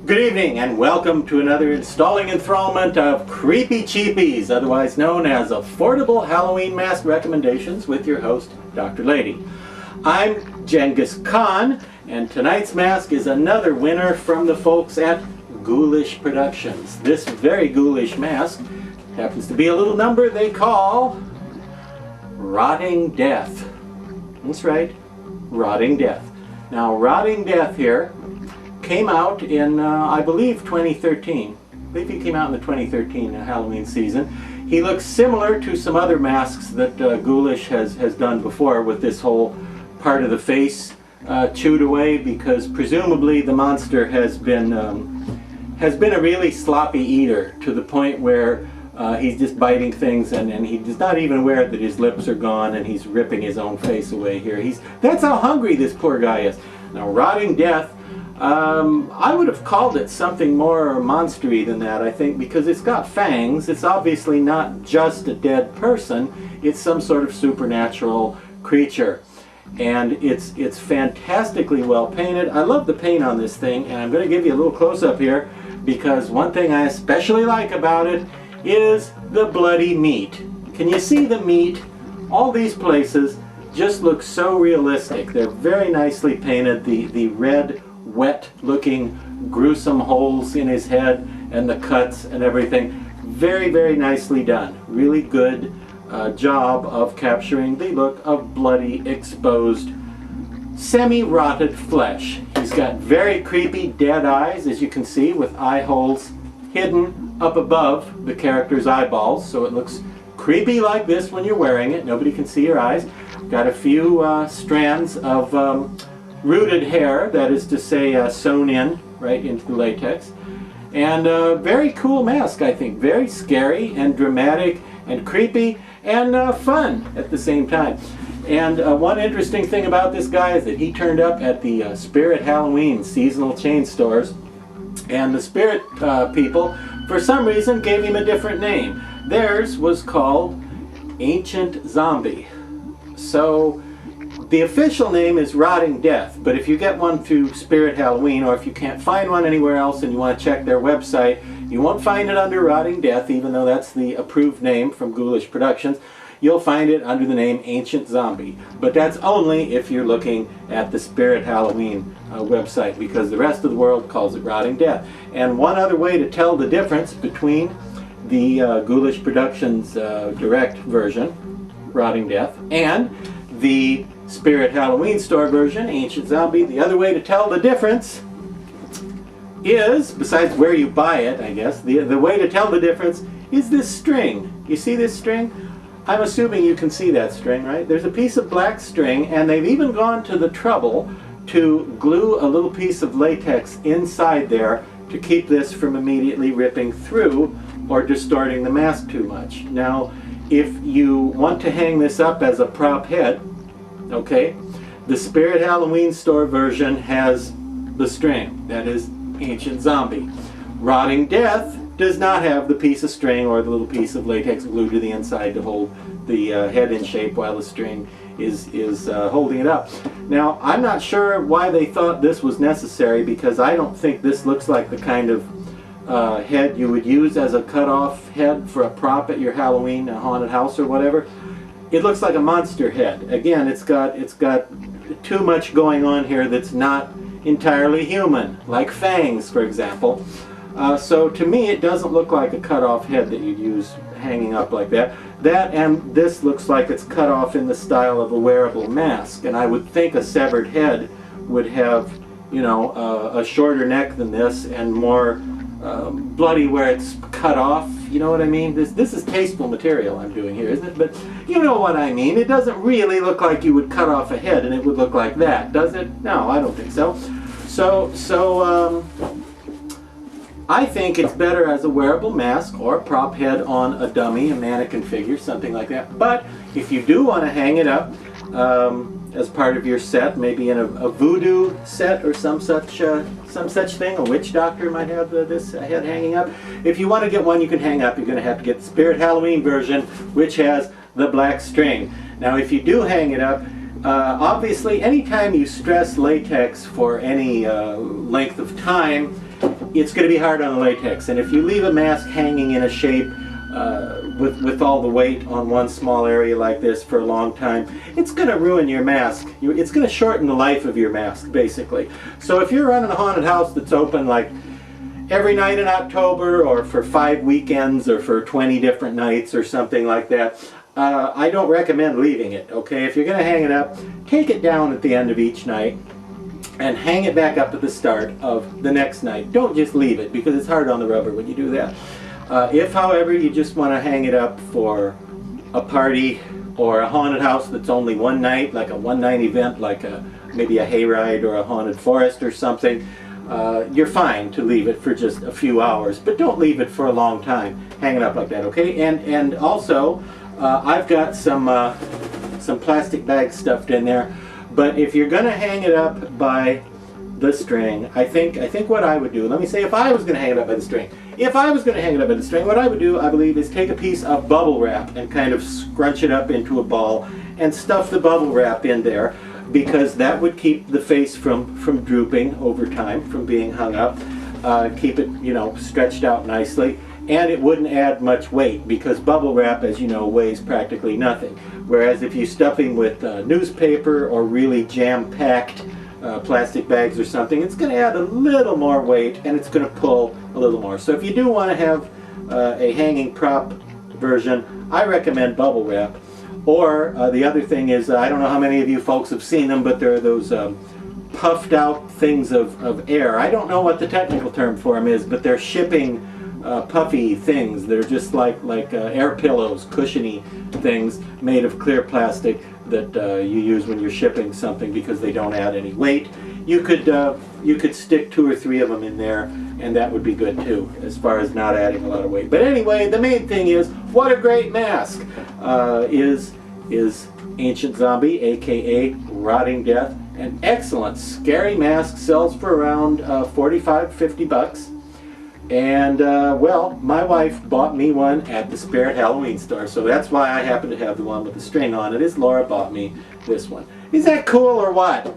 Good evening and welcome to another installing enthrallment of Creepy Cheapies, otherwise known as Affordable Halloween Mask Recommendations with your host, Dr. Lady. I'm Genghis Khan, and tonight's mask is another winner from the folks at Ghoulish Productions. This very ghoulish mask happens to be a little number they call Rotting Death. That's right, Rotting Death. Now, Rotting Death here came out in, I believe, 2013. I believe he came out in the 2013 Halloween season. He looks similar to some other masks that Ghoulish has done before, with this whole part of the face chewed away, because presumably the monster has been a really sloppy eater, to the point where he's just biting things and he's not even aware that his lips are gone and he's ripping his own face away here. That's how hungry this poor guy is. Now, Rotting Death, I would have called it something more monstery than that, I think, because it's got fangs. It's obviously not just a dead person. It's some sort of supernatural creature. And it's fantastically well painted. I love the paint on this thing, and I'm going to give you a little close-up here, because one thing I especially like about it is the bloody meat. Can you see the meat? All these places just look so realistic. They're very nicely painted. The red, wet-looking, gruesome holes in his head and the cuts and everything, very, very nicely done. Really good job of capturing the look of bloody, exposed, semi-rotted flesh. He's got very creepy dead eyes, as you can see, with eye holes hidden up above the character's eyeballs, so it looks creepy like this when you're wearing it. Nobody can see your eyes. Got a few strands of rooted hair, that is to say sewn in right into the latex. And a very cool mask, I think. Very scary and dramatic and creepy and fun at the same time. And one interesting thing about this guy is that he turned up at the Spirit Halloween seasonal chain stores, and the Spirit people, for some reason, gave him a different name. Theirs was called Ancient Zombie. So the official name is Rotting Death, but if you get one through Spirit Halloween, or if you can't find one anywhere else and you want to check their website, you won't find it under Rotting Death, even though that's the approved name from Ghoulish Productions. You'll find it under the name Ancient Zombie, but that's only if you're looking at the Spirit Halloween website, because the rest of the world calls it Rotting Death. And one other way to tell the difference between the Ghoulish Productions direct version, Rotting Death, and the Spirit Halloween store version, Ancient Zombie, the other way to tell the difference is, besides where you buy it, I guess, the way to tell the difference is this string. You see this string? I'm assuming you can see that string, right? There's a piece of black string, and they've even gone to the trouble to glue a little piece of latex inside there to keep this from immediately ripping through or distorting the mask too much. Now, if you want to hang this up as a prop head, okay, the Spirit Halloween store version has the string. That is Ancient Zombie. Rotting Death does not have the piece of string or the little piece of latex glued to the inside to hold the head in shape while the string is holding it up. Now, I'm not sure why they thought this was necessary, because I don't think this looks like the kind of head you would use as a cut-off head for a prop at your Halloween haunted house or whatever. It looks like a monster head. Again, it's got too much going on here that's not entirely human, like fangs, for example. So to me, it doesn't look like a cut-off head that you'd use hanging up like that. That and this looks like it's cut off in the style of a wearable mask, and I would think a severed head would have, you know, a shorter neck than this and more bloody where it's cut off. You know what I mean? This is tasteful material I'm doing here, isn't it? But you know what I mean. It doesn't really look like you would cut off a head and it would look like that, does it? No, I don't think so. So I think it's better as a wearable mask or a prop head on a dummy, a mannequin figure, something like that. But if you do want to hang it up as part of your set, maybe in a voodoo set or some such thing, a witch doctor might have this head hanging up. If you want to get one you can hang up, you're going to have to get the Spirit Halloween version, which has the black string. Now, if you do hang it up, obviously anytime you stress latex for any length of time, it's going to be hard on the latex. And if you leave a mask hanging in a shape with all the weight on one small area like this for a long time, it's going to ruin your mask. It's going to shorten the life of your mask, basically. So if you're running a haunted house that's open like every night in October, or for 5 weekends, or for 20 different nights, or something like that, I don't recommend leaving it, okay? If you're going to hang it up, take it down at the end of each night and hang it back up at the start of the next night. Don't just leave it, because it's hard on the rubber when you do that. If, however, you just want to hang it up for a party or a haunted house that's only one night, like a one-night event, like maybe a hayride or a haunted forest or something, you're fine to leave it for just a few hours, but don't leave it for a long time. Hang it up like that, okay? And also, I've got some plastic bags stuffed in there, but if you're going to hang it up by the string, I think what I would do, let me say if I was going to hang it up by the string. If I was going to hang it up by the string, what I would do, I believe, is take a piece of bubble wrap and kind of scrunch it up into a ball and stuff the bubble wrap in there, because that would keep the face from drooping over time, from being hung up, keep it, you know, stretched out nicely, and it wouldn't add much weight, because bubble wrap, as you know, weighs practically nothing. Whereas if you stuff him with newspaper or really jam-packed plastic bags or something, it's going to add a little more weight, and it's going to pull a little more. So if you do want to have a hanging prop version, I recommend bubble wrap. Or the other thing is, I don't know how many of you folks have seen them, but there are those puffed out things of air. I don't know what the technical term for them is, but they're shipping puffy things. They're just like air pillows, cushiony things made of clear plastic that you use when you're shipping something, because they don't add any weight. You could stick 2 or 3 of them in there, and that would be good too, as far as not adding a lot of weight. But anyway, the main thing is, what a great mask is Ancient Zombie, aka Rotting Death. An excellent scary mask, sells for around 45, 50 bucks. And well, my wife bought me one at the Spirit Halloween store, so that's why I happen to have the one with the string on it, is Laura bought me this one. Is that cool or what?